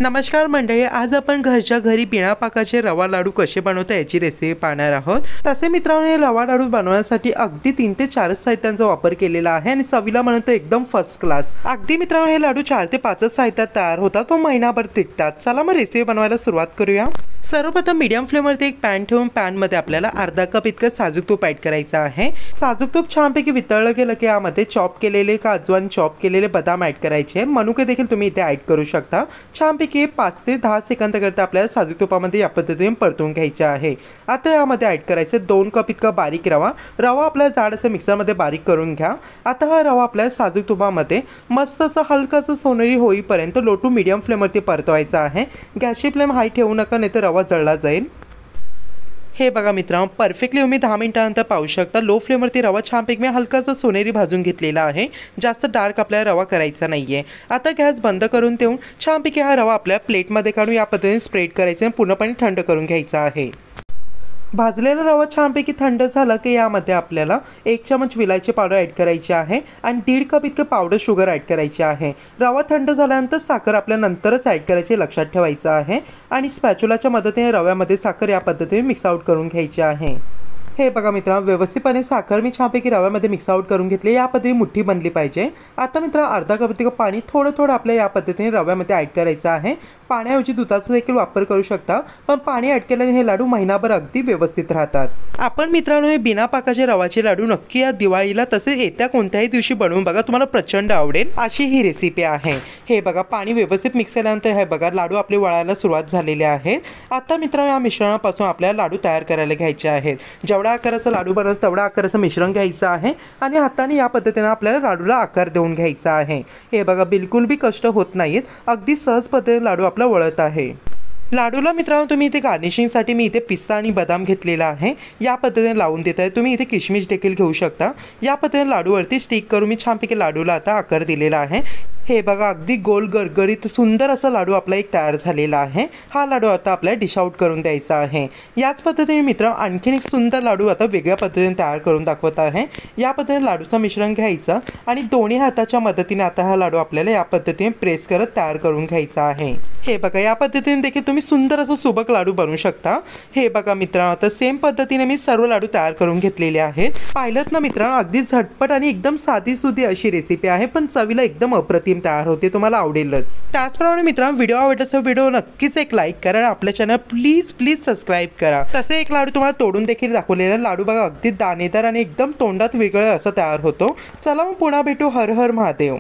नमस्कार मंडळी, आज आपण घरच्या घरी बिना पाकाचे रवा लाडू कसे बनवता याची रेसिपी पाहणार आहोत। तसे मित्रांनो, हे रवा लाडू बनवण्यासाठी अगदी 3 ते 4 साहित्यांचा वापर केलेला आहे आणि चवीला म्हणतो एकदम फर्स्ट क्लास। अगदी मित्रांनो, हे लाडू 4 ते 5 साहित्यात तयार होतात व महिनाभर टिकतात। चला मग रेसिपी बनवायला सुरुवात करूया। सर्वप्रथम मीडियम फ्लेमवरती एक पॅन ठेवून पॅनमध्ये आपल्याला अर्धा कप इतकं साजूक तूप ऍड करायचं आहे। साजूक तूप छानपैकी वितळलं गेलं की यामध्ये चॉप केलेले काजू आणि चॉप केलेले बदाम ऍड करायचे। मनुके देखील तुम्ही इथे ऍड करू शकता। छानपैकी 5 ते 10 सेकंद करता आपल्याला साजूक तुपामध्ये या पद्धतीने परतून घ्यायचे आहे। आता यामध्ये ऍड करायचे 2 कप इतका बारीक रवा। रवा आपल्या जाड असं मिक्सरमध्ये बारीक करून घ्या। आता हा रवा आपल्या साजूक तुपामध्ये मस्त असं हलकासं सोनेरी होईपर्यंत लो टू मीडियम फ्लेमवरती परतवायचा आहे। गॅसची फ्लेम हाय ठेवू नका, नाही तर रवा जळला जाईल। हे बघा मित्रांनो, परफेक्टली तुम्ही 10 मिनिटांनंतर पाहू शकता। लो फ्लेमवरती रवा छानपैकी मी हलकासा सोनेरी भाजून घेतलेला आहे। जास्त डार्क आपल्याला रवा करायचा नाहीये। आता गॅस बंद करून ठेवून छानपैकी हा रवा आपल्या प्लेटमध्ये काढून या पद्धतीने स्प्रेड करायचा आणि पूर्णपणे थंड करून घ्यायचा आहे। भाजलेला रवा छानपैकी थंड झाला की यामध्ये आपल्याला 1 चमच विलायची पावडर ॲड करायची आहे आणि 1.5 कप इतकं पावडर शुगर ॲड करायची आहे। रवा थंड झाल्यानंतर साखर आपल्या नंतरच ॲड करायची, लक्षात ठेवायचं आहे। आणि स्पॅच्युलाच्या मदतीने रव्यामध्ये साखर या पद्धतीने मिक्स आउट करून घ्यायची आहे। हे बघा मित्रांनो, व्यवस्थितपणे साखर मी छानपैकी रव्यामध्ये मिक्स आउट करून घेतली। या पद्धतीने मुठ्ठी बनली पाहिजे। आता मित्रांनो, अर्धा कप इतकं पाणी थोडं आपल्या या पद्धतीने रव्यामध्ये ॲड करायचं आहे। पाण्याऐवजी दुधाचा देखील वापर करू शकता, पण पाणी ॲड केल्याने हे लाडू महिनाभर अगदी व्यवस्थित राहतात। आपण मित्रांनो, हे बिना पाकाचे रवाचे लाडू नक्की या दिवाळीला तसेच येत्या कोणत्याही दिवशी बनवून बघा, तुम्हाला प्रचंड आवडेल अशी ही रेसिपी आहे। हे बघा, पाणी व्यवस्थित मिक्स केल्यानंतर हे बघा लाडू आपले वळायला सुरुवात झालेले आहेत। आता मित्रांनो, या मिश्रणापासून आपल्याला लाडू तयार करायला घ्यायचे आहेत। जेवढा आकाराचा लाडू बनवतो तेवढा आकाराचं मिश्रण घ्यायचं आहे आणि हाताने या पद्धतीने आपल्याला लाडूला आकार देऊन घ्यायचा आहे। हे बघा, बिलकुल भी कष्ट होत नाहीत, अगदी सहज पद्धतीने लाडू आपला वळत आहे। लाडूला मित्रांनो, तुम्ही इथे गार्निशिंगसाठी मी इथे पिस्ता आणि बदाम घेतलेला आहे। या पद्धतीने लावून देत आहे। तुम्ही इथे किशमिश देखील घेऊ शकता। या पद्धतीने लाडूवरती स्टिक करून मी छानपैकी लाडूला आता आकार दिलेला आहे। हे बघा, अगदी गोल गरगरीत सुंदर असा लाडू आपला एक तयार झालेला आहे। हा लाडू आता आपल्याला डिश आउट करून द्यायचा आहे। याच पद्धतीने मित्रांनो, आणखीन एक सुंदर लाडू आता वेगळ्या पद्धतीने तयार करून दाखवत आहे। या पद्धतीने लाडूचं मिश्रण घ्यायचं आणि दोन्ही हाताच्या मदतीने आता हा लाडू आपल्याला या पद्धतीने प्रेस करत तयार करून घ्यायचा आहे। हे बघा, या पद्धतीने देखील तुम्ही सुंदर असं सुबक लाडू बनवू शकता। हे बघा मित्रांनो, आता सेम पद्धतीने मी सर्व लाडू तयार करून घेतलेले आहेत। पाहिलं ना मित्रांनो, अगदी झटपट आणि एकदम साधीसुधी अशी रेसिपी आहे, पण चवीला एकदम अप्रतिम तयार होते, तुम्हाला आवडेलच। त्याचप्रमाणे मित्रांनो, व्हिडिओ आवडला असेल व्हिडिओ नक्कीच एक लाईक करा आणि आपल्या चॅनल प्लीज सबस्क्राईब करा। तसे एक लाडू तुम्हाला तोडून देखील दाखवलेला लाडू बघा, अगदी दाणेदार आणि एकदम तोंडात विरघळेल असा तयार होतो। चला मग पुन्हा भेटू। हर हर महादेव।